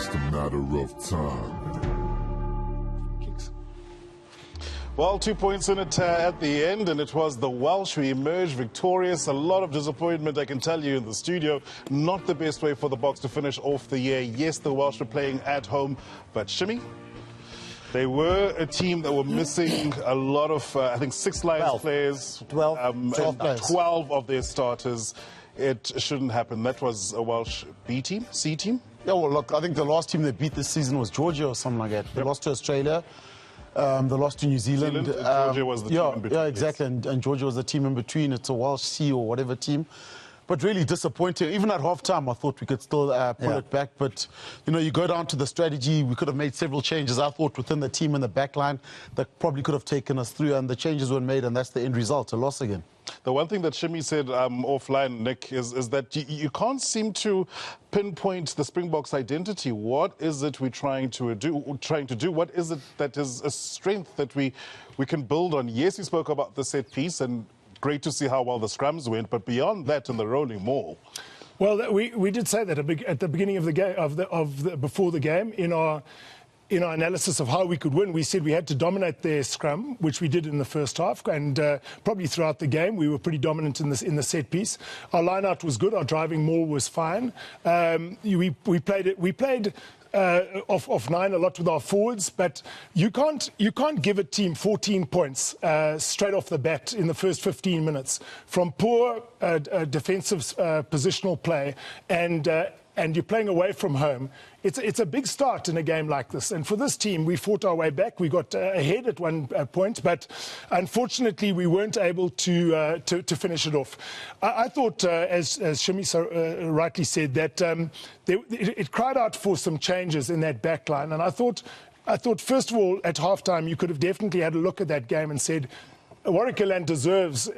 just a matter of time. Well, 2 points in it at the end, and it was the Welsh who emerged victorious. A lot of disappointment, I can tell you, in the studio. Not the best way for the Boks to finish off the year. Yes, the Welsh were playing at home, but Shimmy, they were a team that were missing a lot of, I think, 6 Lions players. 12 players. 12 of their starters. It shouldn't happen. That was a Welsh B team, C team. Yeah, well, look, I think the last team they beat this season was Georgia or something like that. They lost to Australia. They lost to New Zealand. Georgia was the team in between. Yeah, exactly. Yes. And Georgia was the team in between. It's a Welsh C or whatever team. But really disappointing. Even at half-time, I thought we could still pull it back. But, you know, you go down to the strategy. We could have made several changes, I thought, within the team in the back line that probably could have taken us through. And the changes were made, and that's the end result, a loss again. The one thing that Shimmy said offline, Nick, is that you can't seem to pinpoint the Springboks' identity. What is it we're trying to do? What is it that is a strength that we can build on? Yes, you spoke about the set piece, and great to see how well the scrums went, but beyond that, in the rolling maul. Well, we did say that at the beginning of the game, before the game, in our analysis of how we could win, we said we had to dominate their scrum, which we did in the first half, and probably throughout the game we were pretty dominant in the set piece. Our line-out was good, our driving maul was fine. We played off 9 a lot with our forwards, but you can't give a team 14 points straight off the bat in the first 15 minutes from poor defensive positional play, and you're playing away from home. It's a big start in a game like this. And for this team, we fought our way back. We got ahead at one point, but unfortunately, we weren't able to finish it off. I thought, as Shimmy so rightly said, that it cried out for some changes in that back line. And I thought, first of all, at halftime, you could have definitely had a look at that game and said, Warwick Land deserves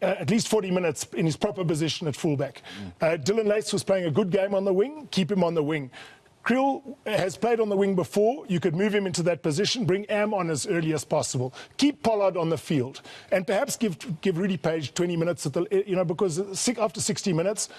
at least 40 minutes in his proper position at fullback. Dylan Lace was playing a good game on the wing. Keep him on the wing. Kriel has played on the wing before. You could move him into that position, bring Am on as early as possible. Keep Pollard on the field, and perhaps give Rudy Page 20 minutes at because after 60 minutes,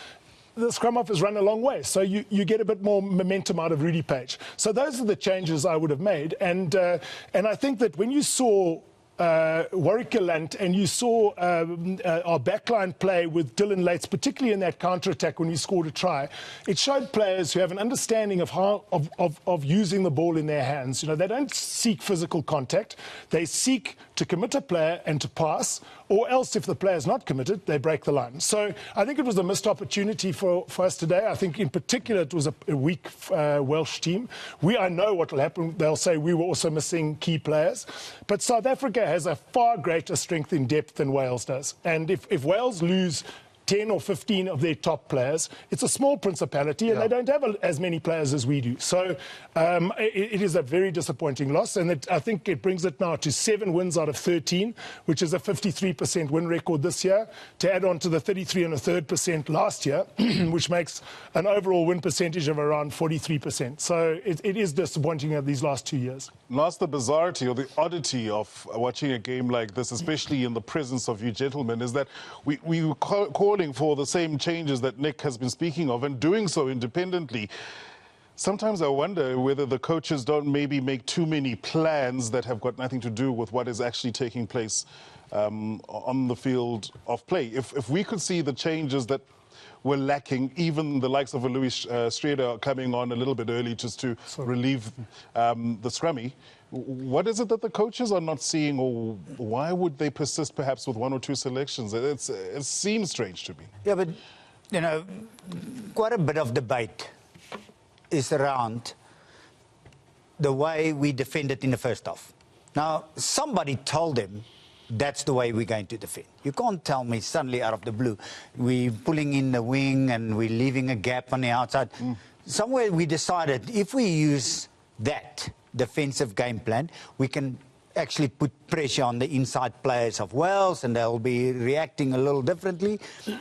the scrum off has run a long way, so you get a bit more momentum out of Rudy Page. So those are the changes I would have made, and I think that when you saw Warwick Land, and you saw our backline play with Dylan Lates, particularly in that counter-attack when he scored a try. It showed players who have an understanding of how of using the ball in their hands. You know, they don't seek physical contact. They seek to commit a player and to pass, or else if the player is not committed, they break the line. So I think it was a missed opportunity for us today. I think in particular it was a weak Welsh team. I know what will happen. They'll say we were also missing key players. But South Africa has a far greater strength in depth than Wales does. And if Wales lose 10 or 15 of their top players, it's a small principality, and they don't have as many players as we do. So it is a very disappointing loss, and I think it brings it now to 7 wins out of 13, which is a 53% win record this year, to add on to the 33.3% last year, which makes an overall win percentage of around 43%. So it is disappointing of these last 2 years. Last, the bizarrity or the oddity of watching a game like this, especially in the presence of you gentlemen, is that we were calling for the same changes that Nick has been speaking of, and doing so independently. Sometimes I wonder whether the coaches don't maybe make too many plans that have got nothing to do with what is actually taking place on the field of play. If we could see the changes that were lacking, even the likes of a Louis Streder coming on a little bit early just to relieve the scrummy, what is it that the coaches are not seeing, or why would they persist perhaps with 1 or 2 selections? It seems strange to me. Yeah, but, you know, quite a bit of debate is around the way we defended in the first half. Now, somebody told them that's the way we're going to defend. You can't tell me suddenly out of the blue we're pulling in the wing and we're leaving a gap on the outside. Somewhere we decided if we use that defensive game plan, we can actually put pressure on the inside players of Wales, and they'll be reacting a little differently.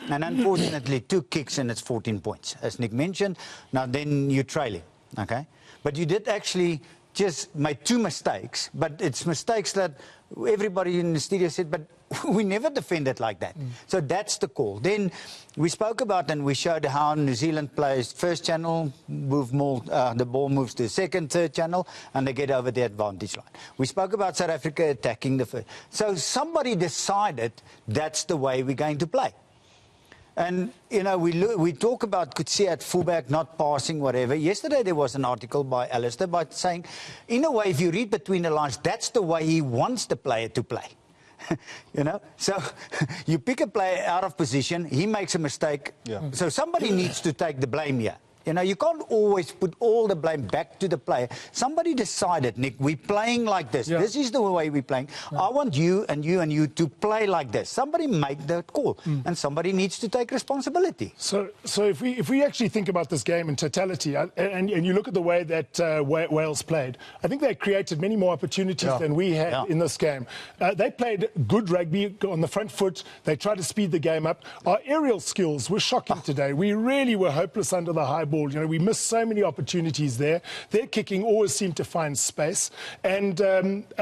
And unfortunately, 2 kicks and it's 14 points, as Nick mentioned. Now then you're trailing, okay? But you did actually just made 2 mistakes, but it's mistakes that everybody in the studio said, but we never defended like that. So that's the call. Then we spoke about and we showed how New Zealand plays first channel, move more, the ball moves to second, third channel, and they get over the advantage line. We spoke about South Africa attacking the first. So somebody decided that's the way we're going to play. And, you know, we talk about Coetzee at fullback, not passing, whatever. Yesterday there was an article by Alistair saying, in a way, if you read between the lines, that's the way he wants the player to play. You know, so you pick a player out of position, he makes a mistake. Yeah. So somebody needs to take the blame here. You know, you can't always put all the blame back to the player. Somebody decided, Nick, we're playing like this. Yeah. This is the way we're playing. Yeah. I want you and you and you to play like this. Somebody make that call, and somebody needs to take responsibility. So if we actually think about this game in totality, and you look at the way that Wales played, I think they created many more opportunities than we had in this game. They played good rugby on the front foot. They tried to speed the game up. Our aerial skills were shocking today. We really were hopeless under the high ball. You know, we missed so many opportunities there. Their kicking always seemed to find space. And,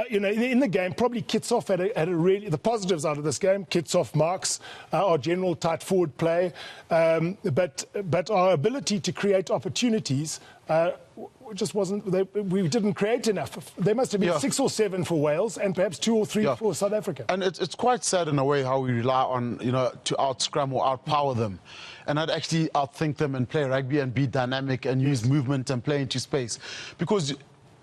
you know, in the game, probably kits off at a really, the positives out of this game, kits off marks, our general tight forward play. But our ability to create opportunities just wasn't, we didn't create enough. There must have been 6 or 7 for Wales and perhaps 2 or 3 for South Africa. And it's quite sad in a way how we rely on, you know, to out-scrum or outpower them. And I'd actually outthink them and play rugby and be dynamic and use movement and play into space. Because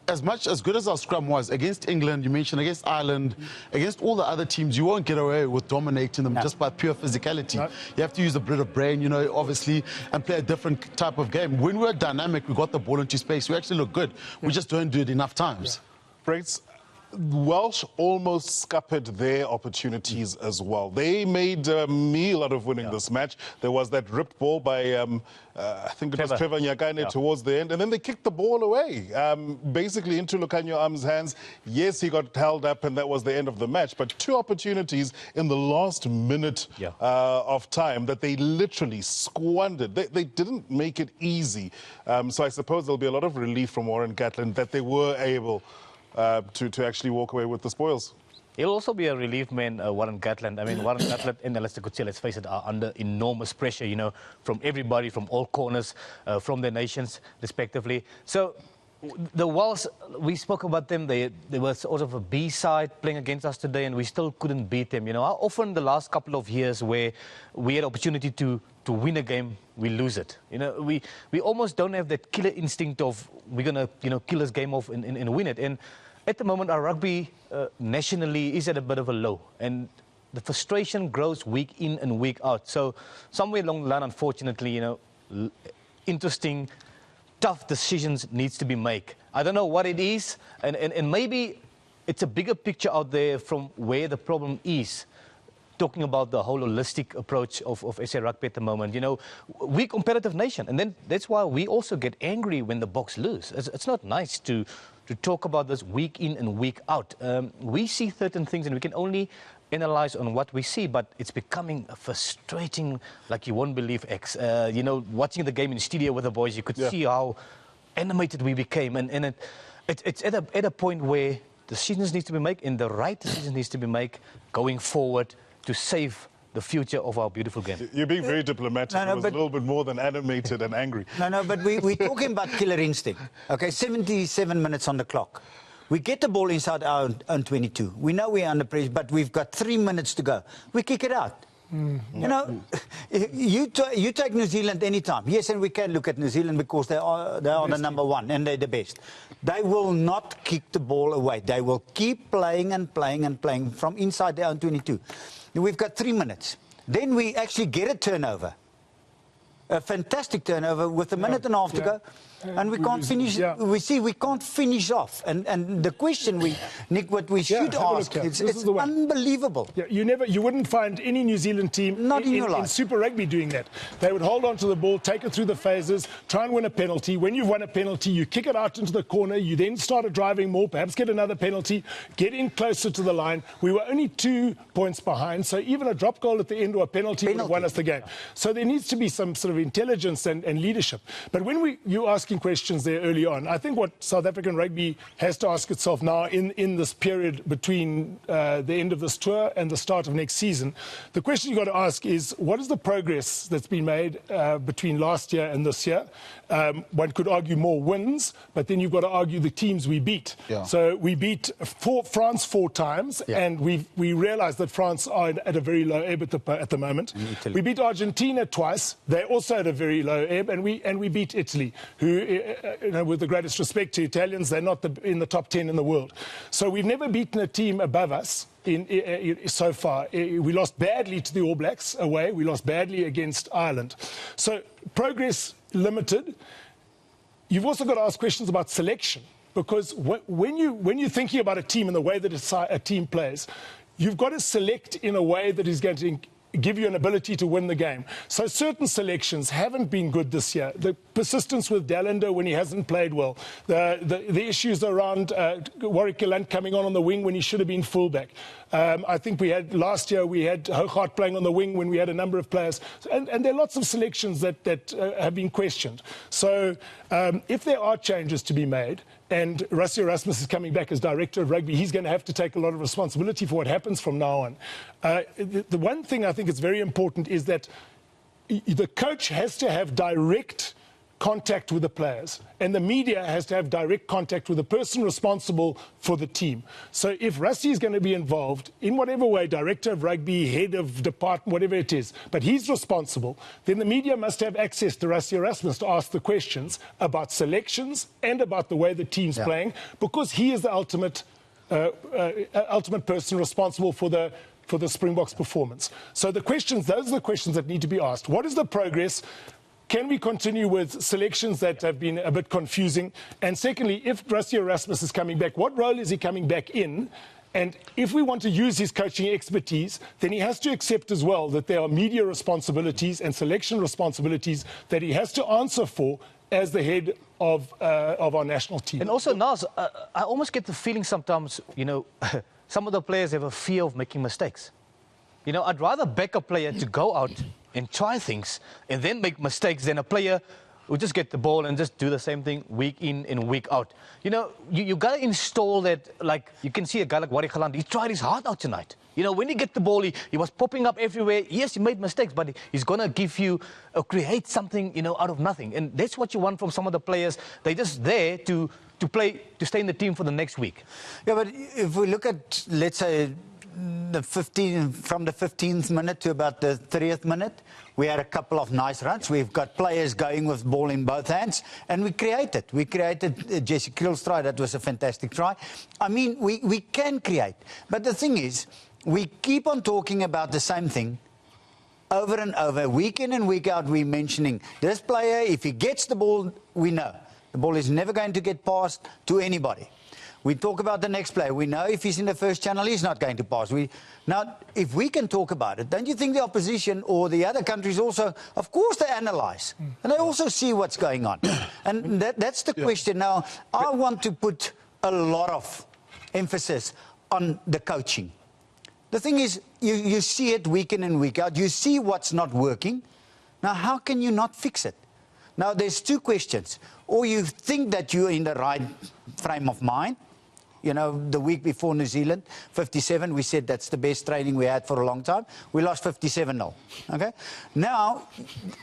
as good as our scrum was against England, you mentioned against Ireland, against all the other teams, you won't get away with dominating them just by pure physicality. You have to use a bit of brain, you know, obviously, and play a different type of game. When we're dynamic, we got the ball into space, we actually look good. We just don't do it enough times. Braids, Welsh almost scuppered their opportunities as well. They made a meal out of winning this match. There was that ripped ball by, I think it was Trevor Nyakane towards the end, and then they kicked the ball away, basically into Lucanio Am's hands. Yes, he got held up, and that was the end of the match, but 2 opportunities in the last minute of time that they literally squandered. They didn't make it easy. So I suppose there'll be a lot of relief from Warren Gatland that they were able to actually walk away with the spoils. He'll also be a relief man, Warren Gatland. I mean, Warren Gatland and Alistair Coetzee, let's face it, are under enormous pressure, you know, from everybody, from all corners, from their nations, respectively. So the Welsh, we spoke about them. They were sort of a B-side playing against us today, and we still couldn't beat them. You know, how often the last couple of years where we had opportunity to win a game, we lose it. You know, we almost don't have that killer instinct of we're going to, you know, kill this game off and win it. And at the moment, our rugby nationally is at a bit of a low. And the frustration grows week in and week out. So somewhere along the line, unfortunately, you know, interesting, tough decisions needs to be made. I don't know what it is. And maybe it's a bigger picture out there from where the problem is. Talking about the whole holistic approach of SA Rugby at the moment. You know, we're a competitive nation. And then that's why we also get angry when the Boks lose. It's not nice to talk about this week in and week out. We see certain things and we can only analyze on what we see, but it's becoming frustrating like you won't believe, X. You know, watching the game in the studio with the boys, you could see how animated we became. And it's at a point where decisions need to be made, and the right decisions needs to be made going forward to save the future of our beautiful game. You're being very diplomatic. It was a little bit more than animated and angry. No, but we're talking about killer instinct. Okay, 77 minutes on the clock. We get the ball inside our own 22. We know we're under pressure, but we've got 3 minutes to go. We kick it out. You know, you take New Zealand anytime. Yes, and we can look at New Zealand because they are the #1 and they're the best. They will not kick the ball away. They will keep playing and playing and playing from inside their own 22. We've got 3 minutes. Then we actually get a turnover. A fantastic turnover with a minute and a half to go. And we can't finish. We can't finish off. And the question Nick, what we should ask, it's unbelievable. Yeah, you wouldn't find any New Zealand team in Super Rugby doing that. They would hold on to the ball, take it through the phases, try and win a penalty. When you've won a penalty, you kick it out into the corner. You then start driving more, perhaps get another penalty, get in closer to the line. We were only 2 points behind, so even a drop goal at the end or a penalty would have won us the game. So there needs to be some sort of of intelligence and leadership. But when you're asking questions there early on, I think what South African rugby has to ask itself now in this period between the end of this tour and the start of next season, the question you've got to ask is, what is the progress that's been made between last year and this year? One could argue more wins, but then you've got to argue the teams we beat. Yeah. So we beat France 4 times, and we realised that France are at a very low ebb at the moment. We beat Argentina twice; they're also at a very low ebb, and we beat Italy, who, with the greatest respect to Italians, they're not in the top 10 in the world. So we've never beaten a team above us so far. We lost badly to the All Blacks away. We lost badly against Ireland. So progress limited. You've also got to ask questions about selection, because when you're thinking about a team and the way that a team plays, you've got to select in a way that is going to give you an ability to win the game. So certain selections haven't been good this year. The persistence with Zealander when he hasn't played well. The issues around Warwick Gallant coming on the wing when he should have been fullback. I think last year we had Hooghart playing on the wing when we had a number of players. And there are lots of selections that have been questioned. So if there are changes to be made, and Rassie Erasmus is coming back as director of rugby, he's going to have to take a lot of responsibility for what happens from now on. The one thing I think is very important is that the coach has to have direct contact with the players, and the media has to have direct contact with the person responsible for the team. So if Rassie is going to be involved in whatever way, director of rugby, head of department, whatever it is, but he's responsible, then the media must have access to Rassie Erasmus to ask the questions about selections and about the way the team's playing, because he is the ultimate person responsible for the Springboks performance. So those are the questions that need to be asked. What is the progress? Can we continue with selections that have been a bit confusing? And secondly, if Rassie Erasmus is coming back, what role is he coming back in? And if we want to use his coaching expertise, then he has to accept as well that there are media responsibilities and selection responsibilities that he has to answer for as the head of our national team. And also, Naz, I almost get the feeling sometimes, some of the players have a fear of making mistakes. I'd rather back a player to go out and try things and then make mistakes than a player who just get the ball and just do the same thing week in and week out. You got to install that. Like, you can see a guy like Warwick Gallant, he tried his heart out tonight. When he get the ball, he was popping up everywhere. Yes, he made mistakes, but he's going to give you or create something, out of nothing. And that's what you want from some of the players. They're just there to stay in the team for the next week. Yeah, but if we look at, let's say, from the 15th minute to about the 30th minute, we had a couple of nice runs. We've got players going with the ball in both hands, and we created Jesse Kriel's try. That was a fantastic try. I mean, we can create. But the thing is, we keep on talking about the same thing over and over. Week in and week out, we're mentioning this player, if he gets the ball, we know. The ball is never going to get passed to anybody. We talk about the next player. We know if he's in the first channel, he's not going to pass. Now, if we can talk about it, don't you think the opposition or the other countries also, of course, they analyse. And they also see what's going on. And that's the question. Now, I want to put a lot of emphasis on the coaching. The thing is, you see it week in and week out. You see what's not working. Now, how can you not fix it? Now, there's two questions. Or you think that you're in the right frame of mind. The week before New Zealand, 57, we said that's the best training we had for a long time. We lost 57-0. Okay? Now,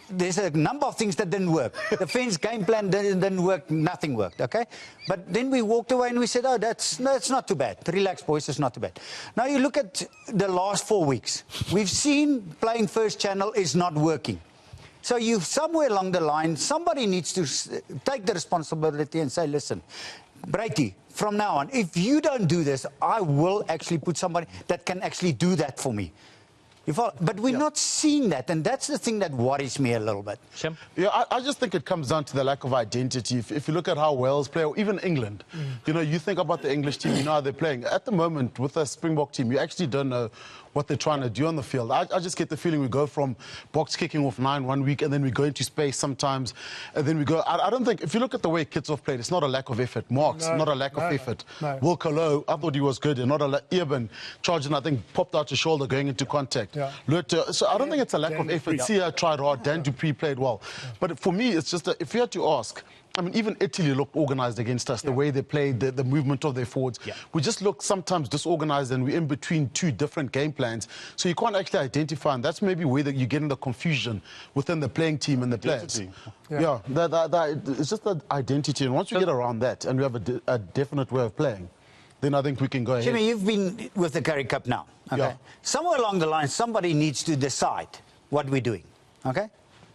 there's a number of things that didn't work. The Fence game plan didn't work. Nothing worked. Okay? But then we walked away and we said, that's not too bad. Relax, boys, it's not too bad. Now, you look at the last 4 weeks. We've seen playing first channel is not working. So somewhere along the line, somebody needs to take the responsibility and say, listen, Brady, from now on, if you don't do this, I will actually put somebody that can actually do that for me. But we're not seeing that, and that's the thing that worries me a little bit. Shem? Yeah, I just think it comes down to the lack of identity. If you look at how Wales play, or even England, you think about the English team, you know how they're playing. At the moment, with the Springbok team, you actually don't know what they're trying to do on the field. I just get the feeling we go from box kicking off 9 one week, and then we go into space sometimes, and then we go... I don't think... If you look at the way Kitsoff played, it's not a lack of effort. Marks, not a lack of effort. No. Will Colo, I thought he was good, and not a... Eben, charging, I think, popped out his shoulder going into contact. Yeah. So I don't think it's a lack of effort. Sia tried hard, Dan Dupree played well. But for me, it's just that if you had to ask... I mean, even Italy looked organised against us, the way they played, the movement of their forwards. Yeah. We just look sometimes disorganised, and we're in between 2 different game plans. So you can't actually identify, and that's maybe where you get in the confusion within the playing team and the players. Yeah, it's just that identity. And once you get around that and we have a definite way of playing, then I think we can go ahead. Jimmy, you've been with the Currie Cup now. Okay? Yeah. Somewhere along the line, somebody needs to decide what we're doing. Okay?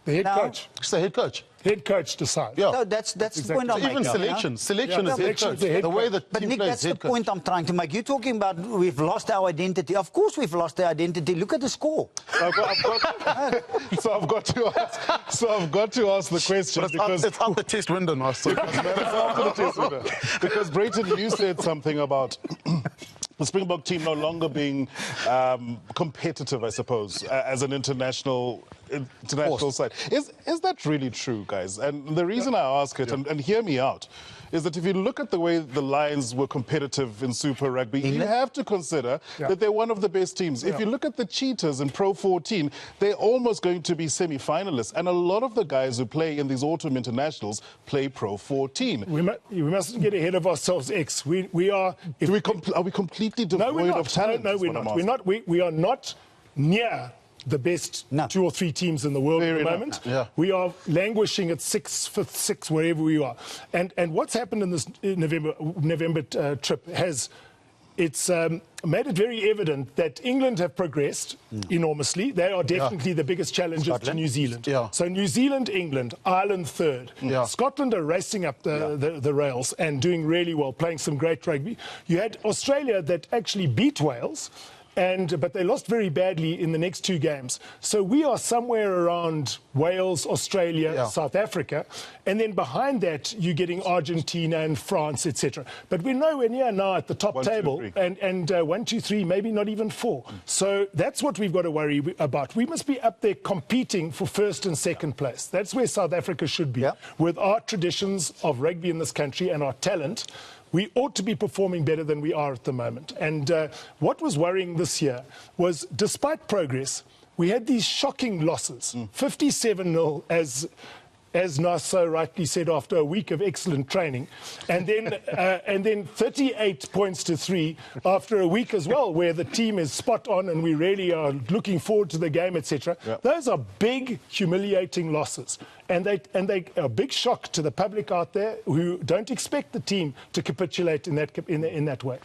The head coach. It's the head coach. Head coach decides. Yeah. So that's the point I'm making. Even selection. Selection is head coach. The way the But team Nick, plays, that's the head coach. point I'm trying to make. You're talking about we've lost our identity. Of course we've lost our identity. Look at the score. So I've got to ask the question, because it's out the test window now. So because Brayton, you said something about the Springbok team no longer being competitive, I suppose, as an international side. Is that really true, guys? And the reason I ask it, and hear me out, is that if you look at the way the Lions were competitive in Super Rugby, you have to consider that they're one of the best teams. If you look at the Cheetahs in Pro 14, they're almost going to be semi-finalists. And a lot of the guys who play in these autumn internationals play Pro 14. We mustn't get ahead of ourselves, X. We are... Are we completely devoid of talent? No, we're not. We are not near the best 2 or 3 teams in the world at the moment. Yeah. We are languishing at 6th, 5th, 6th, wherever we are. And what's happened in this November trip has... It's made it very evident that England have progressed enormously. They are definitely the biggest challengers to New Zealand. Yeah. So New Zealand, England, Ireland third. Yeah. Scotland are racing up the rails and doing really well, playing some great rugby. You had Australia that actually beat Wales, but they lost very badly in the next 2 games. So we are somewhere around Wales, Australia, South Africa, and then behind that you're getting Argentina and France, etc. But we're nowhere near now at the top table, and 1, 2, 3, maybe not even 4. So that's what we've got to worry about. We must be up there competing for 1st and 2nd place. That's where South Africa should be. With our traditions of rugby in this country and our talent, we ought to be performing better than we are at the moment. And what was worrying this year was, despite progress, we had these shocking losses. 57-0, as Nas so rightly said, after a week of excellent training. And then 38 points to 3 after a week as well, where the team is spot on and we really are looking forward to the game, etc. Those are big, humiliating losses. And they are a big shock to the public out there who don't expect the team to capitulate in that way.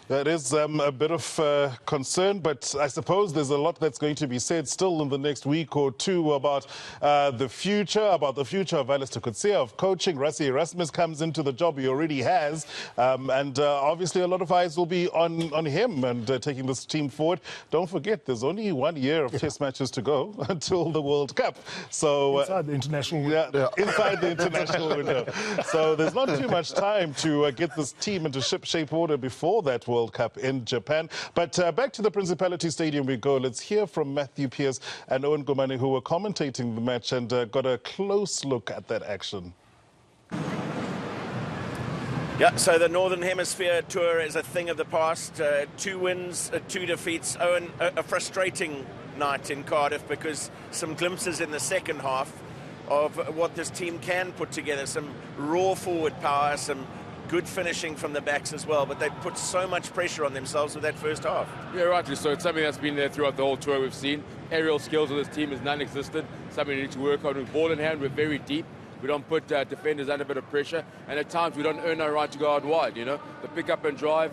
That is a bit of concern, but I suppose there's a lot that's going to be said still in the next week or 2 about the future of Alistair Coetzee, of coaching. Rassie Erasmus comes into the job he already has, and obviously a lot of eyes will be on him and taking this team forward. Don't forget, there's only 1 year of test matches to go until the World Cup. So inside the international window. Inside the international window. So there's not too much time to get this team into ship-shape order before that World Cup in Japan. But back to the Principality Stadium we go. Let's hear from Matthew Pearce and Owen Gomani, who were commentating the match and got a close look at that action. Yeah, so the Northern Hemisphere tour is a thing of the past. 2 wins, 2 defeats. Owen, a frustrating night in Cardiff, because some glimpses in the second half of what this team can put together. Some raw forward power, some good finishing from the backs as well, but they put so much pressure on themselves with that first half. Yeah, rightly so. It's something that's been there throughout the whole tour. We've seen aerial skills of this team is non-existent. Something we need to work on. With ball in hand, we're very deep. We don't put defenders under a bit of pressure, and at times we don't earn our right to go out wide, you know. The pick up and drive,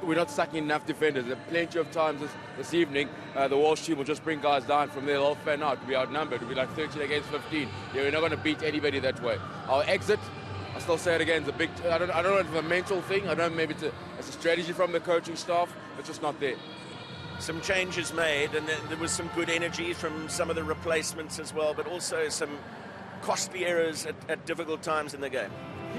we're not sucking enough defenders. There are plenty of times this evening, the Walsh team will just bring guys down from there. They'll fan out. We'll be outnumbered. We'll be like 13 against 15. Yeah, we're not going to beat anybody that way. Our exit, I still say it again, it's a big... I don't know if it's a mental thing. I don't know, maybe it's a strategy from the coaching staff. It's just not there. Some changes made, and there was some good energy from some of the replacements as well, but also some costly errors at difficult times in the game.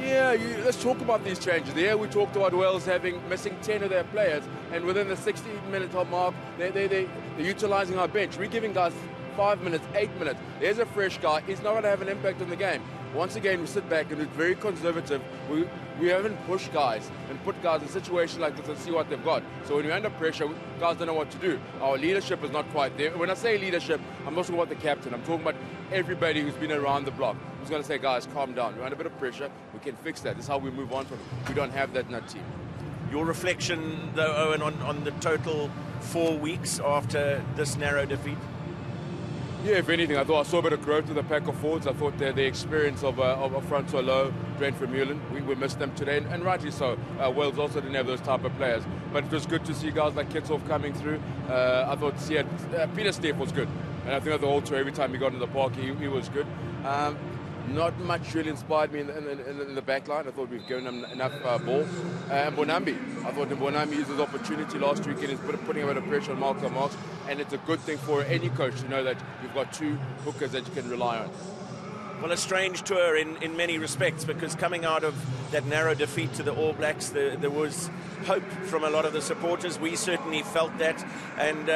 Yeah, let's talk about these changes. Yeah, we talked about Wales missing 10 of their players, and within the 16-minute mark, they're utilising our bench. We're giving guys 5 minutes, 8 minutes. There's a fresh guy. He's not going to have an impact on the game. Once again, we sit back and we're very conservative. We haven't pushed guys and put guys in situations like this and see what they've got. So when we're under pressure, guys don't know what to do. Our leadership is not quite there. When I say leadership, I'm not talking about the captain. I'm talking about everybody who's been around the block. Who's going to say, guys, calm down. We're under a bit of pressure. We can fix that. This is how we move on from it. We don't have that in our team. Your reflection, though, Owen, on the total 4 weeks after this narrow defeat? Yeah, if anything, I thought I saw a bit of growth in the pack of forwards. I thought the experience of Francois Lowe, Brent Vermeulen, we missed them today, and rightly so. Wales also didn't have those type of players. But it was good to see guys like Kitsoff coming through. I thought Peter Steff was good. And I think the whole tour, every time he got in the park, he was good. Not much really inspired me in the back line. I thought we've given him enough ball. And Bonambi, I thought Bonambi used his opportunity last weekend. He's putting a bit of pressure on Malcolm Marx. And it's a good thing for any coach to know that you've got two hookers that you can rely on. Well, a strange tour in many respects, because coming out of that narrow defeat to the All Blacks, there was hope from a lot of the supporters. We certainly felt that. And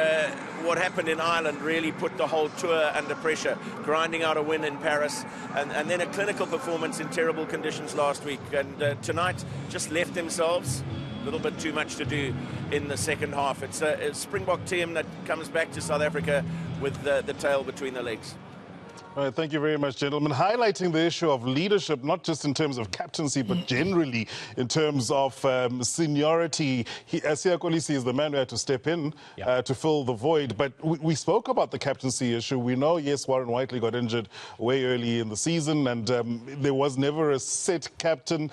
what happened in Ireland really put the whole tour under pressure, grinding out a win in Paris, and then a clinical performance in terrible conditions last week. And tonight just left themselves a little bit too much to do in the second half. It's a Springbok team that comes back to South Africa with the tail between the legs. All right, thank you very much, gentlemen. Highlighting the issue of leadership, not just in terms of captaincy, but generally in terms of seniority. Siya Kolisi is the man who had to step in to fill the void. But we spoke about the captaincy issue. We know, yes, Warren Whiteley got injured way early in the season, and there was never a set captain.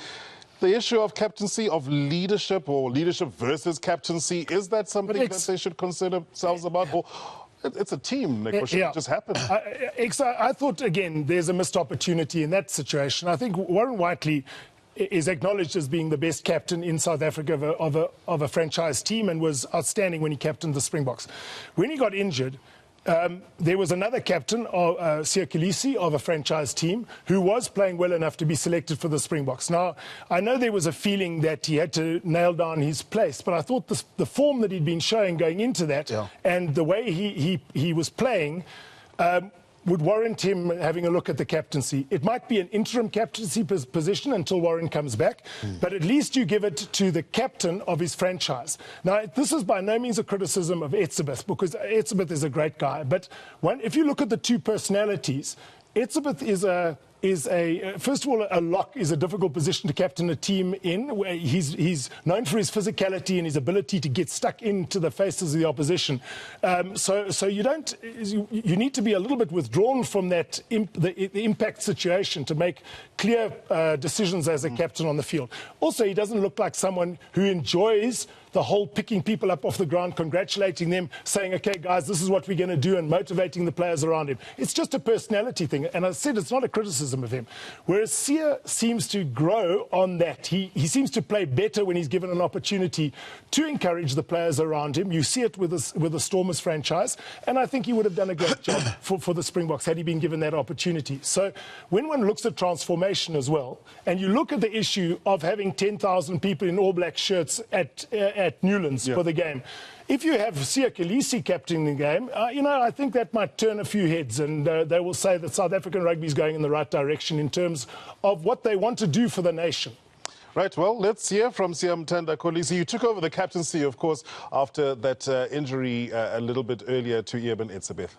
The issue of captaincy, of leadership, or leadership versus captaincy, is that something that they should consider themselves about? Or it's a team, Nick. What should just happen? I thought, again, there's a missed opportunity in that situation. I think Warren Whiteley is acknowledged as being the best captain in South Africa of a franchise team, and was outstanding when he captained the Springboks. When he got injured, there was another captain, Siya Kolisi, of a franchise team, who was playing well enough to be selected for the Springboks. Now, I know there was a feeling that he had to nail down his place, but I thought the form that he'd been showing going into that, and the way he was playing, would warrant him having a look at the captaincy. It might be an interim captaincy position until Warren comes back, but at least you give it to the captain of his franchise. Now, this is by no means a criticism of Etzebeth, because Etzebeth is a great guy. But if you look at the two personalities, Etzebeth is first of all, a lock is a difficult position to captain a team in. Where he's known for his physicality and his ability to get stuck into the faces of the opposition. So you need to be a little bit withdrawn from that the impact situation to make clear decisions as a captain on the field. Also, he doesn't look like someone who enjoys the whole picking people up off the ground, congratulating them, saying, okay, guys, this is what we're going to do, and motivating the players around him. It's just a personality thing. And I said it's not a criticism of him. Whereas Siya seems to grow on that. He seems to play better when he's given an opportunity to encourage the players around him. You see it with the Stormers franchise. And I think he would have done a great job for the Springboks had he been given that opportunity. So when one looks at transformation as well, and you look at the issue of having 10,000 people in All Black shirts at Newlands for the game. If you have Siya Kolisi captaining the game, I think that might turn a few heads, and they will say that South African rugby is going in the right direction in terms of what they want to do for the nation. Right, well, let's hear from Siya Kolisi. You took over the captaincy, of course, after that injury a little bit earlier to Eben Etzebeth.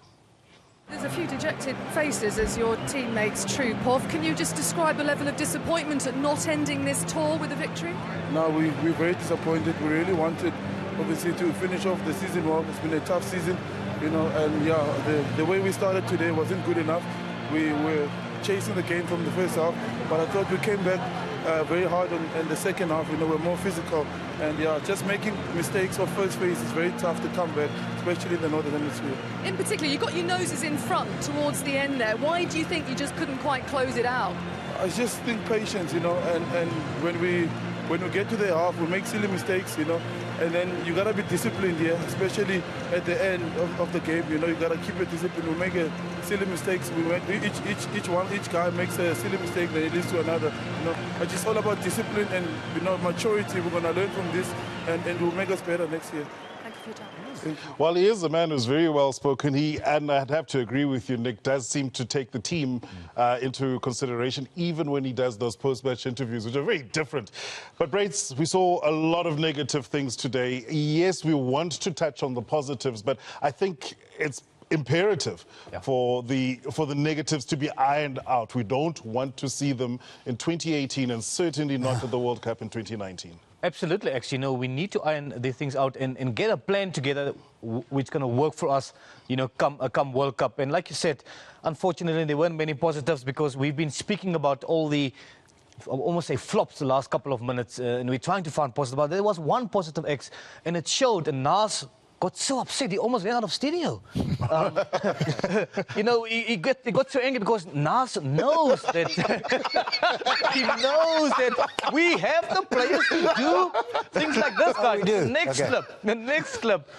There's a few dejected faces as your teammates troop off. Can you just describe the level of disappointment at not ending this tour with a victory? No, we're very disappointed. We really wanted, obviously, to finish off the season well. It's been a tough season, and the way we started today wasn't good enough. We were chasing the game from the first half, but I thought we came back very hard in the second half. We're more physical, and just making mistakes of first phase is very tough to come back, especially in the Northern Hemisphere. In particular, you got your noses in front towards the end there. Why do you think you just couldn't quite close it out? I just think patience, and when we when we get to the half, we make silly mistakes, you know, and then you got to be disciplined here, especially at the end of the game, you know, you got to keep it disciplined. We make silly mistakes. Each guy makes a silly mistake, then it leads to another, you know. But it's all about discipline and, you know, maturity. We're going to learn from this, and it will make us better next year. Thank you for your time. Well, he is a man who's very well spoken. And I'd have to agree with you, Nick, does seem to take the team into consideration, even when he does those post-match interviews, which are very different. But, Braits, we saw a lot of negative things today. Yes, we want to touch on the positives, but I think it's imperative for the negatives to be ironed out. We don't want to see them in 2018 and certainly not at the World Cup in 2019. Absolutely, actually, we need to iron these things out and get a plan together which is going to work for us, come World Cup. And like you said, unfortunately, there weren't many positives because we've been speaking about all the, I almost say flops the last couple of minutes, and we're trying to find positive. But there was one positive X, and it showed, and Nas got so upset, he almost ran out of studio. He got so angry because Nas knows that he knows that we have the players to do things like this, guys. The next clip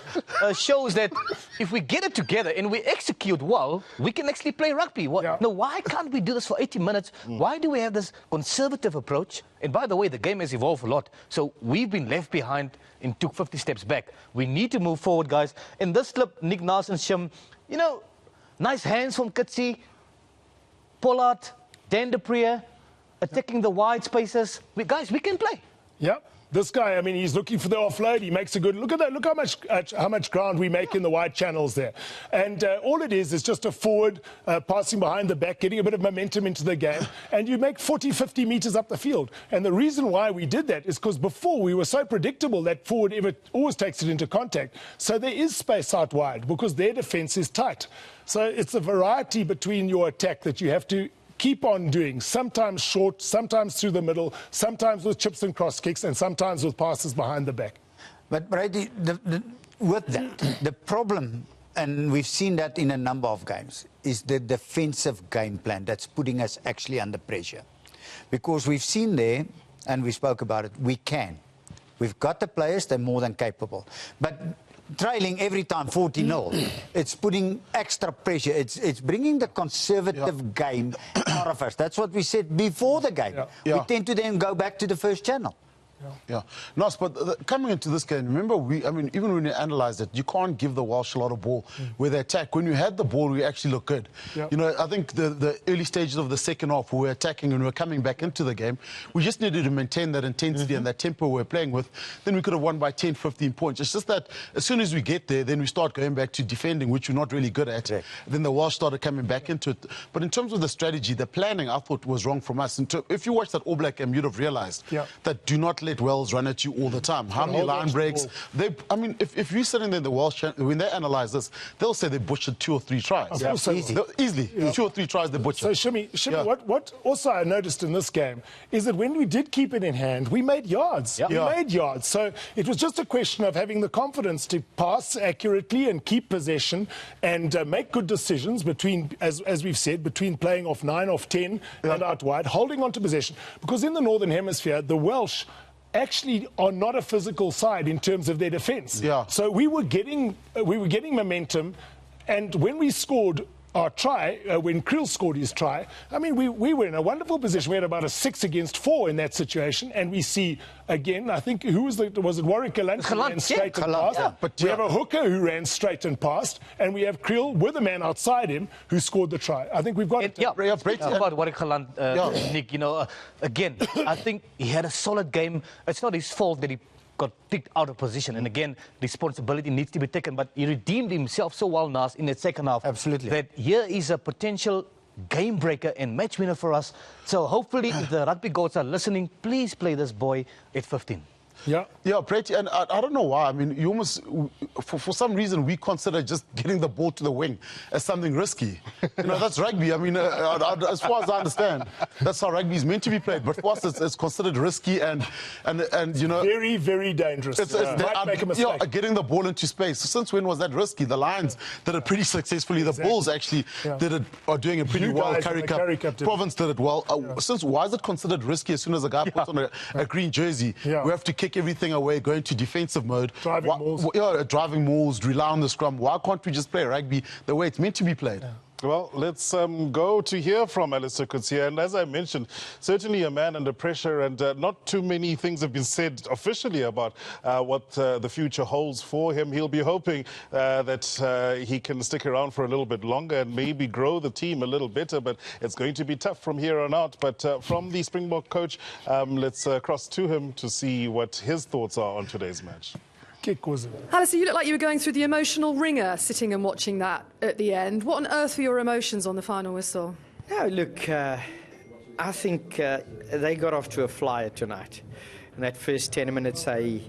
shows that if we get it together and we execute well, we can actually play rugby. No, why can't we do this for 80 minutes? Why do we have this conservative approach? And by the way, the game has evolved a lot. So we've been left behind and took 50 steps back. We need to move forward, guys. In this clip, Nick Nars and Shim, nice hands from Captaincy, Pollard, Dan de Preer, attacking the wide spaces. Guys, we can play. Yeah. This guy, I mean, he's looking for the offload. He makes a good look at that. Look how much ground we make in the wide channels there. And all it is just a forward passing behind the back, getting a bit of momentum into the game. And you make 40, 50 meters up the field. And the reason why we did that is because before we were so predictable that forward always takes it into contact. So there is space out wide because their defense is tight. So it's a variety between your attack that you have to keep on doing, sometimes short, sometimes through the middle, sometimes with chips and cross kicks, and sometimes with passes behind the back. But Brady, with that, the problem, and we've seen that in a number of games, is the defensive game plan that's putting us actually under pressure. Because we've seen there, and we spoke about it, we can. We've got the players, they're more than capable. But trailing every time 40-0, it's putting extra pressure. It's bringing the conservative game out of us. That's what we said before the game. We tend to then go back to the first channel. Nos, but coming into this game, remember, even when you analyze it, you can't give the Welsh a lot of ball where they attack. When you had the ball, we actually look good. I think the early stages of the second half, we were attacking and we were coming back into the game. We just needed to maintain that intensity and that tempo we're playing with. Then we could have won by 10, 15 points. It's just that as soon as we get there, then we start going back to defending, which we're not really good at. Then the Welsh started coming back into it. But in terms of the strategy, the planning, I thought was wrong from us. If you watch that All Black game, you'd have realized that do not let Wells run at you all the time. How many line breaks? If you're sitting there in the Welsh, when they analyze this, they'll say they butchered 2 or 3 tries. Easily. 2 or 3 tries they butchered. So, Shimmy, what also I noticed in this game is that when we did keep it in hand, we made yards. We made yards. So it was just a question of having the confidence to pass accurately and keep possession and make good decisions between, as we've said, between playing off 9, off 10 and out wide, holding on to possession. Because in the Northern Hemisphere, the Welsh actually are not a physical side in terms of their defence. So we were getting momentum, and when we scored our try, when Kriel scored his try, I mean, we were in a wonderful position. We had about a 6 against 4 in that situation, and we see again, I think, was it Warwick Galant who ran straight and passed? But we have a hooker who ran straight and passed, and we have Kriel with a man outside him who scored the try. I think we've got it. About Warwick Galant, Nick, again, I think he had a solid game. It's not his fault that he got kicked out of position, and again, responsibility needs to be taken, but he redeemed himself so well, Nas, in that second half. Absolutely. That here is a potential game breaker and match winner for us. So hopefully, if the rugby gods are listening, please play this boy at 15. Yeah. Yeah, Brady, and I don't know why. I mean, you almost, for some reason, we consider just getting the ball to the wing as something risky. You know, that's rugby. I mean, as far as I understand, that's how rugby is meant to be played. But for us, it's considered risky and you know... Very, very dangerous. Might make a mistake. Yeah, getting the ball into space. So since when was that risky? The Lions did it pretty successfully. The Bulls actually are doing it pretty well. Curry Cup. Province did it well. Why is it considered risky as soon as a guy puts on a green jersey? Yeah. We have to kick everything away, go into defensive mode. Driving mauls. Driving mauls, rely on the scrum. Why can't we just play rugby the way it's meant to be played? Yeah. Well, let's go to hear from Alistair Coetzee. And as I mentioned, certainly a man under pressure, and not too many things have been said officially about what the future holds for him. He'll be hoping that he can stick around for a little bit longer and maybe grow the team a little better, but it's going to be tough from here on out. But from the Springbok coach, let's cross to him to see what his thoughts are on today's match. Alistair, you look like you were going through the emotional ringer sitting and watching that at the end. What on earth were your emotions on the final whistle? No, look, I think they got off to a flyer tonight. In that first 10 minutes, they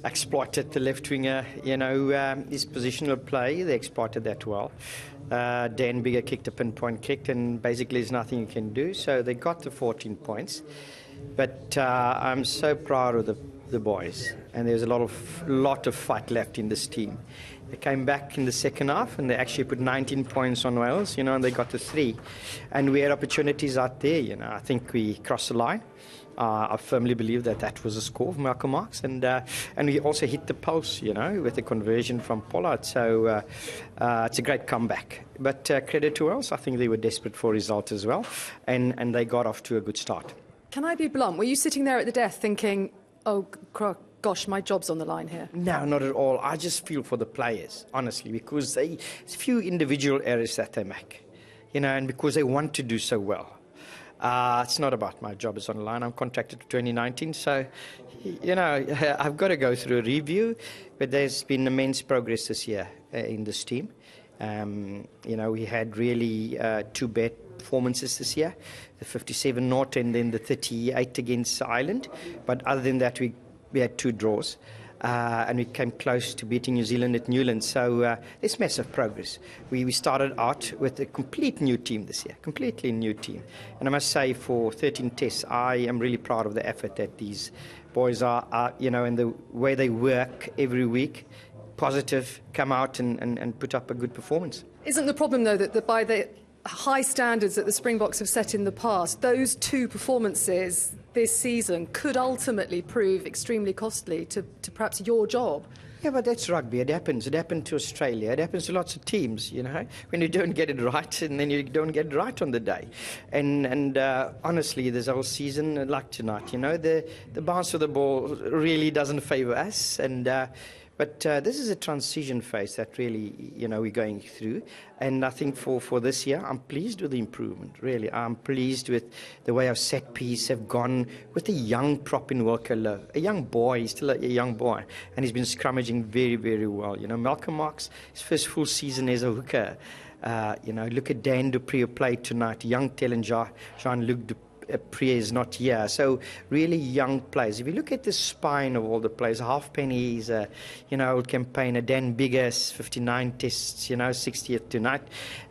exploited the left winger, you know, his positional play. They exploited that well. Dan Bigger kicked a pinpoint kick, and basically there's nothing you can do. So they got the 14 points. But I'm so proud of the boys, and there's a lot of fight left in this team. They came back in the second half, and they actually put 19 points on Wales, you know, and they got to 3. And we had opportunities out there, you know. I think we crossed the line. I firmly believe that was a score of Malcolm Marx, and we also hit the post, you know, with the conversion from Pollard. So it's a great comeback. But credit to Wales, I think they were desperate for a result as well, and they got off to a good start. Can I be blunt? Were you sitting there at the desk thinking, oh, gosh, my job's on the line here? No, not at all. I just feel for the players, honestly, because there's a few individual errors that they make, you know, and because they want to do so well. It's not about my job is on the line. I'm contracted to 2019, so, you know, I've got to go through a review, but there's been immense progress this year in this team. You know, we had really 2 bad performances this year, the 57-0 and then the 38 against Ireland. But other than that, we had 2 draws. And we came close to beating New Zealand at Newlands. So there's massive progress. We started out with a complete new team this year, completely new team. And I must say, for 13 tests, I am really proud of the effort that these boys are, you know, and the way they work every week, positive, come out and put up a good performance. Isn't the problem, though, that by the high standards that the Springboks have set in the past, those 2 performances this season could ultimately prove extremely costly to perhaps your job? Yeah, but that's rugby. It happens. It happened to Australia. It happens to lots of teams, you know, when you don't get it right and then you don't get it right on the day. And honestly, this whole season, like tonight, you know, the bounce of the ball really doesn't favour us. But this is a transition phase that really, you know, we're going through. And I think for this year, I'm pleased with the improvement, really. I'm pleased with the way our set piece have gone with a young prop in Wilco Louw. A young boy, he's still a young boy. And he's been scrummaging very, very well. You know, Malcolm Marx, his first full season as a hooker. You know, look at Dan Dupree who played tonight. Young talent, Jean-Luc Dupree is not here. So really young players. If you look at the spine of all the players, Halfpenny is a, you know, old campaigner. Dan Biggers, 59 tests, you know, 60th tonight.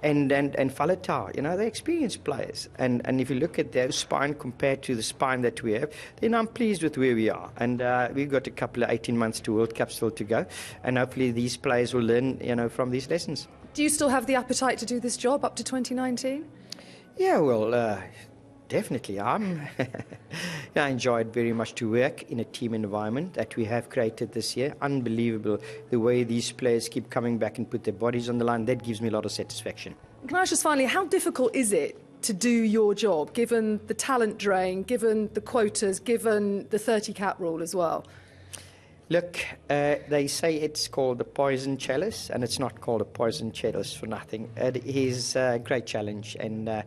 And Faletau, you know, they're experienced players. And if you look at their spine compared to the spine that we have, then I'm pleased with where we are. And we've got a couple of 18 months to World Cup still to go. And hopefully these players will learn, you know, from these lessons. Do you still have the appetite to do this job up to 2019? Yeah, well, definitely. I enjoyed very much to work in a team environment that we have created this year. Unbelievable the way these players keep coming back and put their bodies on the line. That gives me a lot of satisfaction. Can I ask just finally, how difficult is it to do your job, given the talent drain, given the quotas, given the 30-cap rule as well? Look, they say it's called the poison chalice, and it's not called a poison chalice for nothing. It is a great challenge, and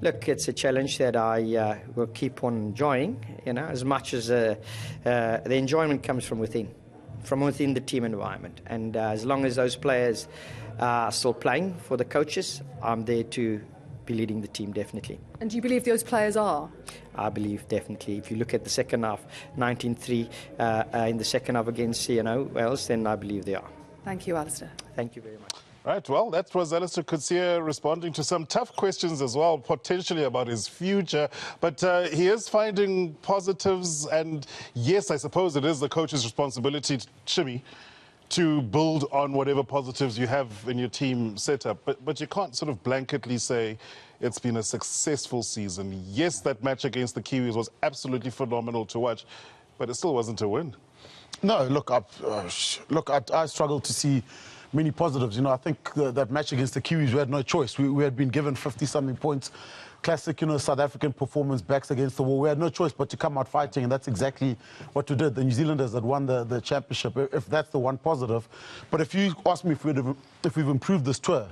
look, it's a challenge that I will keep on enjoying, you know, as much as the enjoyment comes from within the team environment. And as long as those players are still playing for the coaches, I'm there to be leading the team, definitely. And do you believe those players are? I believe definitely. If you look at the second half, 19-3 in the second half against Wales, then I believe they are. Thank you, Alistair. Thank you very much. Right, well, that was Alistair Coetzee responding to some tough questions as well, potentially about his future. But he is finding positives, and yes, I suppose it is the coach's responsibility, Shimmy, to build on whatever positives you have in your team setup. But you can't sort of blanketly say it's been a successful season. Yes, that match against the Kiwis was absolutely phenomenal to watch, but it still wasn't a win. No, look, I struggle to see many positives. I think that match against the Kiwis, we had no choice. We had been given 50-something points. Classic, South African performance, backs against the wall. We had no choice but to come out fighting, and that's exactly what we did. The New Zealanders had won the championship, if that's the one positive. But if you ask me if we've improved this tour,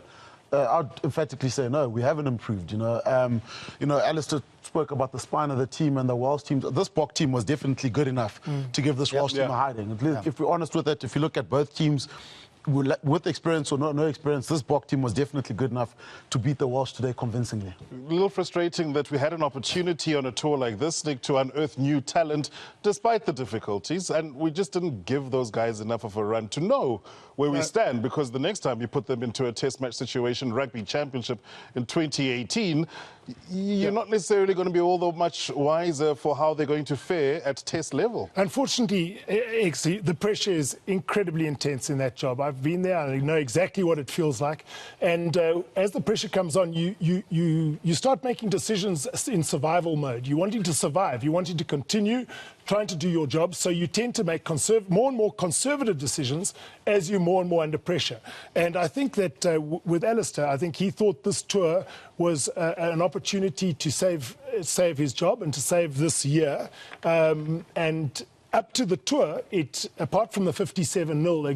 I'd emphatically say no, we haven't improved. Alistair spoke about the spine of the team and the Welsh team. This Bok team was definitely good enough to give this Welsh team a hiding. If we're honest with it, if you look at both teams, with experience or no experience, this Bok team was definitely good enough to beat the Welsh today convincingly. A little frustrating that we had an opportunity on a tour like this, Nick, to unearth new talent despite the difficulties, and we just didn't give those guys enough of a run to know where we stand, because the next time you put them into a test match situation, rugby championship in 2018, you're not necessarily going to be all that much wiser for how they're going to fare at test level. Unfortunately, the pressure is incredibly intense in that job. I've been there, I know exactly what it feels like. And as the pressure comes on, you start making decisions in survival mode. You're wanting to survive. You're wanting to continue trying to do your job, so you tend to make more and more conservative decisions as you're more and more under pressure. And I think that with Alistair, I think he thought this tour was an opportunity to save his job and to save this year. And up to the tour, apart from the 57-0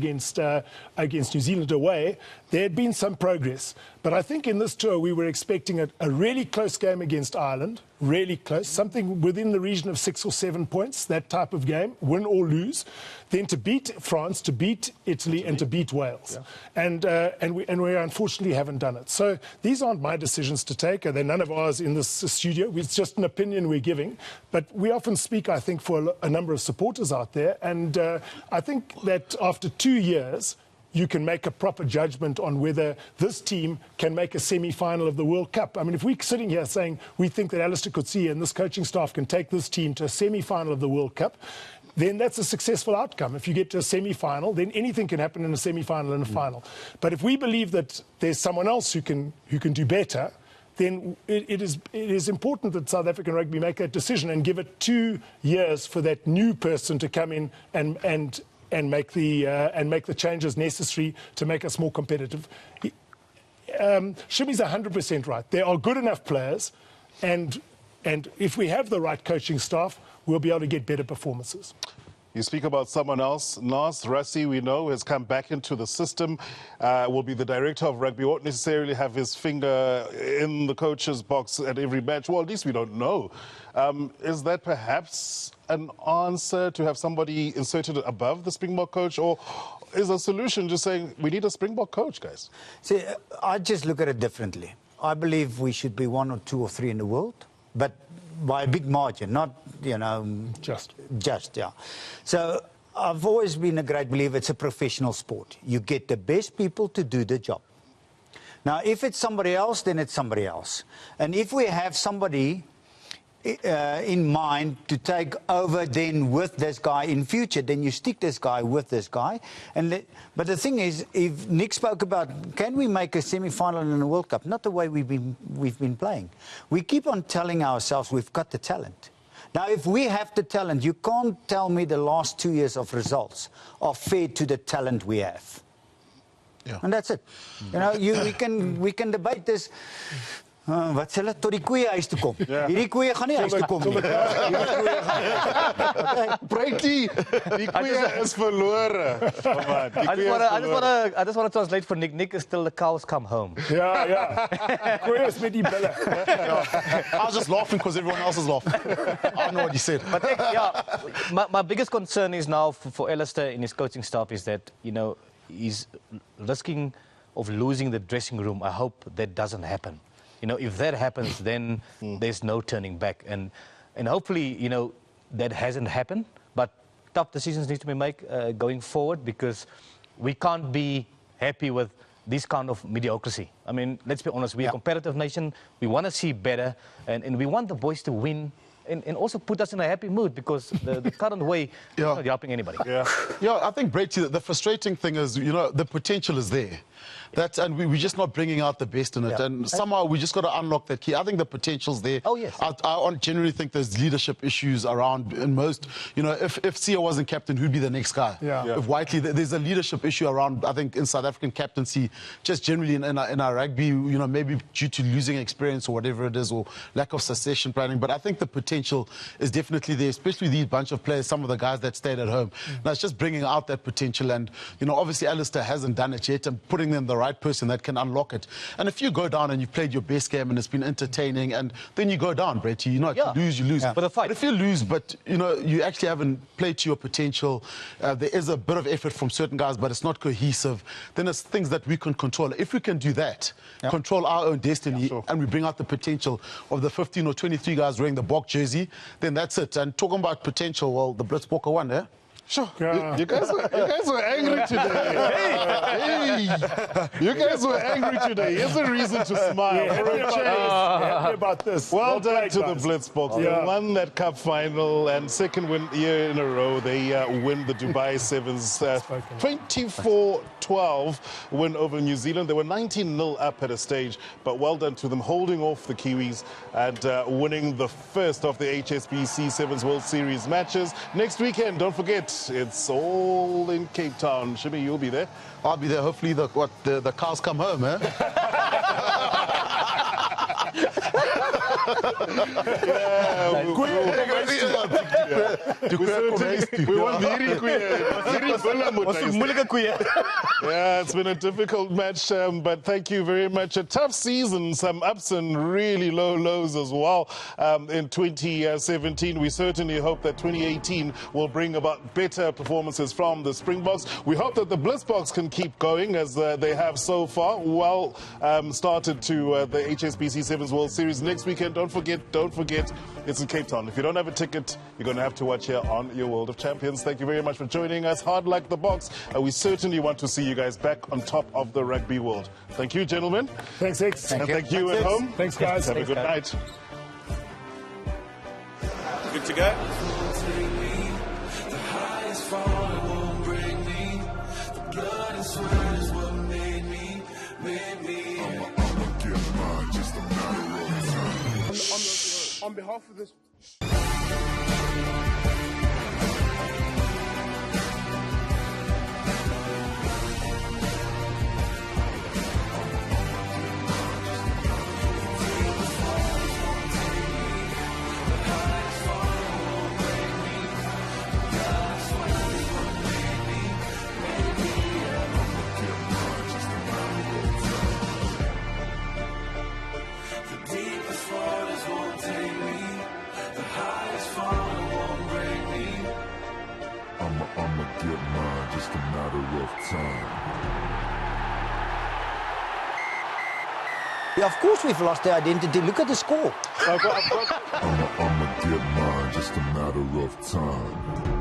against New Zealand away, there had been some progress. But I think in this tour we were expecting a really close game against Ireland, really close, something within the region of 6 or 7 points, that type of game, win or lose. Then to beat France, to beat Italy, and to beat Wales. Yeah. And we unfortunately haven't done it. So these aren't my decisions to take. They're none of ours in this studio. It's just an opinion we're giving. But we often speak, I think, for a number of supporters out there. And I think that after 2 years, you can make a proper judgment on whether this team can make a semi-final of the World Cup. I mean, if we're sitting here saying we think that Alistair Coetzee and this coaching staff can take this team to a semi-final of the World Cup, then that's a successful outcome. If you get to a semi-final, then anything can happen in a semi-final and a final. But if we believe that there's someone else who can do better, then it is important that South African rugby make that decision and give it 2 years for that new person to come in and make the changes necessary to make us more competitive. Shimmy's 100% right. There are good enough players, and if we have the right coaching staff, we'll be able to get better performances. You speak about someone else. Nas Rassi, we know, has come back into the system, will be the director of rugby, won't necessarily have his finger in the coach's box at every match. Well, at least we don't know. Is that perhaps an answer to have somebody inserted above the Springbok coach, or is a solution just saying we need a Springbok coach, guys? See, I just look at it differently. I believe we should be 1 or 2 or 3 in the world, but by a big margin, not, Just, yeah. So I've always been a great believer it's a professional sport. You get the best people to do the job. Now, if it's somebody else, then it's somebody else. And if we have somebody in mind to take over then with this guy in future, then you stick this guy with this guy. But the thing is, if Nick spoke about, can we make a semi-final in the World Cup? Not the way we've been playing. We keep on telling ourselves we've got the talent. Now, if we have the talent, you can't tell me the last 2 years of results are fair to the talent we have. Yeah. And that's it. We can debate this. Wat sê hulle tot die koeie huis toe kom. Hierdie koeie gaan nie huis toe kom nie. Braitie, die koeie is verlore. I just want to translate for Nick. Nick is still the cows come home. Yeah. Koeie is met die bulle. I was just laughing because everyone else is laughing. I know what you said. But my biggest concern is now for Alistair and his coaching staff is that, he's risking of losing the dressing room. I hope that doesn't happen. You know, if that happens, then there's no turning back. And hopefully, you know, that hasn't happened. But tough decisions need to be made going forward, because we can't be happy with this kind of mediocrity. I mean, let's be honest, we're a competitive nation. We want to see better, and we want the boys to win. And also put us in a happy mood, because the current way is not helping anybody. Yeah, I think, Brady, the frustrating thing is, you know, the potential is there. And we're just not bringing out the best in it. And somehow we just got to unlock that key. I think the potential's there. Oh, yes. I genuinely think there's leadership issues around in most. You know, if Sia wasn't captain, who'd be the next guy? If Whiteley, there's a leadership issue around, I think, in South African captaincy, just generally in our rugby, you know, maybe due to losing experience or whatever it is, or lack of succession planning. But I think the potential is definitely there, especially these bunch of players, some of the guys that stayed at home. Now, it's just bringing out that potential. And, you know, obviously Alistair hasn't done it yet, and putting them the right person that can unlock it. And if you go down and you've played your best game and it's been entertaining, and then you go down, Brady, you know, if you lose. For the fight. But if you lose, but, you know, you actually haven't played to your potential, there is a bit of effort from certain guys, but it's not cohesive, then it's things that we can control. If we can do that, control our own destiny, and we bring out the potential of the 15 or 23 guys wearing the Bok jersey, then that's it. And talking about potential, well, the Blitzbokker won, eh? Sure. You guys were angry today. Hey. You guys were angry today. Here's a reason to smile. Happy about this. Well done to the Blitzboks. They won that cup final, and second year in a row. They win the Dubai Sevens 24-12 win over New Zealand. They were 19-0 up at a stage, but well done to them, holding off the Kiwis and winning the first of the HSBC Sevens World Series matches. Next weekend, don't forget, it's all in Cape Town. Shimmy, you'll be there. I'll be there. Hopefully the cows come home, eh? Yeah, it's been a difficult match, but thank you very much. A tough season, some ups and really low lows as well. In 2017, we certainly hope that 2018 will bring about better performances from the Springboks. We hope that the Blitzboks can keep going as they have so far. Well started to the HSBC Sevens World Series next weekend. Don't forget, it's in Cape Town. If you don't have a ticket, you're going to have to watch here on your World of Champions. Thank you very much for joining us. Hard like the box. We certainly want to see you guys back on top of the rugby world. Thank you, gentlemen. Thanks, X. And thank you at home. Thanks, guys. Have a good night. Good to go. On behalf of this... I'ma get mine, just a matter of time. Yeah, of course we've lost their identity. Look at the score. I'ma get mine, just a matter of time.